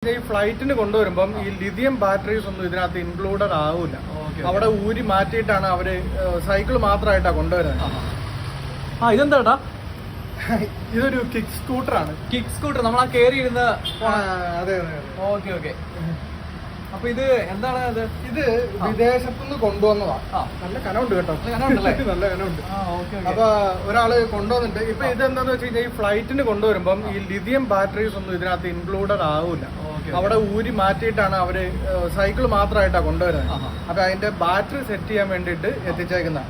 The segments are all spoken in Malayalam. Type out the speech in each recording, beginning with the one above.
വെച്ചാൽ ഈ ഫ്ലൈറ്റിന് കൊണ്ടുവരുമ്പം ഈ ലിഥിയം ബാറ്ററീസ് ഒന്നും ഇതിനകത്ത് ഇൻക്ലൂഡഡ് ആവില്ല. അവിടെ ഊരി മാറ്റിയിട്ടാണ് അവര് സൈക്കിൾ മാത്രമായിട്ടാണ് കൊണ്ടുവരുന്നത്. ഇതെന്താ? ഇതൊരു കിക്ക് സ്കൂട്ടറാണ്. കിക്ക് സ്കൂട്ടർ നമ്മൾ കയറി ഇരുന്ന. അതെ. Okay okay. അപ്പൊ ഇത് എന്താണ് അത്? ഇത് വിദേശത്തുനിന്ന് കൊണ്ടുവന്നതാ. നല്ല കനമുണ്ട് കേട്ടോ. നല്ല കനമുണ്ട്. അപ്പൊ ഒരാള് കൊണ്ടുവന്നിട്ട് ഇപ്പൊ ഇതെന്താന്ന് വെച്ച് കഴിഞ്ഞാൽ ഈ ഫ്ലൈറ്റിന് കൊണ്ടുവരുമ്പം ഈ ലിഥിയം ബാറ്ററീസ് ഒന്നും ഇതിനകത്ത് ഇൻക്ലൂഡഡ് ആവില്ല. അവിടെ ഊരി മാറ്റിയിട്ടാണ് അവര് സൈക്കിൾ മാത്രമായിട്ടാണ് കൊണ്ടുവരുന്നത്. അപ്പൊ അതിന്റെ ബാറ്ററി സെറ്റ് ചെയ്യാൻ വേണ്ടിയിട്ട് എത്തിച്ചേക്കുന്ന.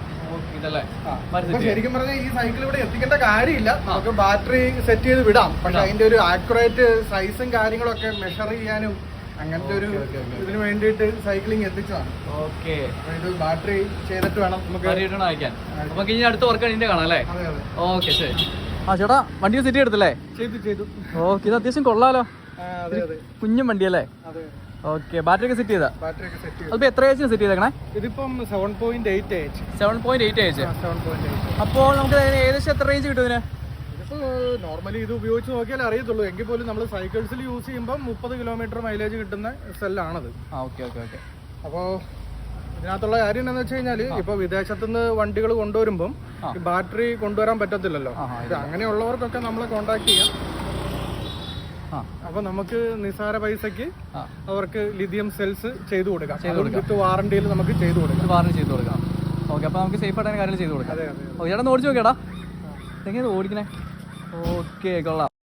ശരിക്കും പറഞ്ഞാൽ ഈ സൈക്കിൾ ഇവിടെ എത്തിക്കേണ്ട കാര്യമില്ല. നമുക്ക് ബാറ്ററി സെറ്റ് ചെയ്ത് വിടാം. പക്ഷെ അതിന്റെ ഒരു ആക്യുറേറ്റ് സൈസും കാര്യങ്ങളൊക്കെ മെഷർ ചെയ്യാനും അങ്ങനത്തെ ഒരു ഇതിന് വേണ്ടിയിട്ട് സൈക്ലിംഗ് എത്തിച്ചതാണ്. ഓക്കെ. ഇത് ബാറ്ററി ചെയ്തിട്ട് വേണം നമുക്ക് അയക്കാൻ. നമുക്ക് ഇനി അടുത്ത വർക്ക് ഇതിന്റെ കാണാം അല്ലേ? ഓക്കെ ശരി. ചേട്ടാ വണ്ടി സെറ്റ് ചെയ്തെടുത്തല്ലേ? ചെയ്തു. ഓക്കെ. ഇത് അത്യാവശ്യം കൊള്ളാലോ. കുഞ്ഞും വണ്ടിയല്ലേ? ഓക്കെ. ബാറ്ററി ഒക്കെ സെറ്റ് ചെയ്താ? അതിപ്പോ എത്ര ഏജിന് സെറ്റ് ചെയ്തേക്കണേ? ഇതിപ്പം 7.8 ഏജ്. 7.8 ഏജ്. അപ്പോൾ നമുക്ക് ഏകദേശം എത്ര റേഞ്ച് കിട്ടും ഇതിന്? നോർമലി ഇത് ഉപയോഗിച്ച് നോക്കിയാലേ അറിയത്തുള്ളൂ. എങ്കിൽ പോലും നമ്മൾ സൈക്കിൾസിൽ യൂസ് ചെയ്യുമ്പോൾ 30 കിലോമീറ്റർ മൈലേജ് കിട്ടുന്ന സെല്ലാണത്. ഓക്കെ. അപ്പോൾ ഇതിനകത്തുള്ള കാര്യം എന്താണെന്ന് വെച്ച് കഴിഞ്ഞാൽ ഇപ്പൊ വിദേശത്തുനിന്ന് വണ്ടികൾ കൊണ്ടുവരുമ്പം ബാറ്ററി കൊണ്ടുവരാൻ പറ്റത്തില്ലല്ലോ. അങ്ങനെയുള്ളവർക്കൊക്കെ നമ്മളെ കോണ്ടാക്ട് ചെയ്യാം. അപ്പൊ നമുക്ക് നിസ്സാര പൈസക്ക് അവർക്ക് ലിഥിയം സെൽസ് ചെയ്തു കൊടുക്കാം. വിത്ത് വാറണ്ടിയിൽ നമുക്ക് ചെയ്തു കൊടുക്കാം. ഓക്കെ. അപ്പൊ നമുക്ക് സേഫ് ആയിട്ട് കാര്യങ്ങൾ ചെയ്തു കൊടുക്കാം. ചേട്ടാ ഓടിച്ചു നോക്കിയാടാ എങ്ങനെ ഓടിക്കണേ? ഓക്കെ കൊള്ളാം.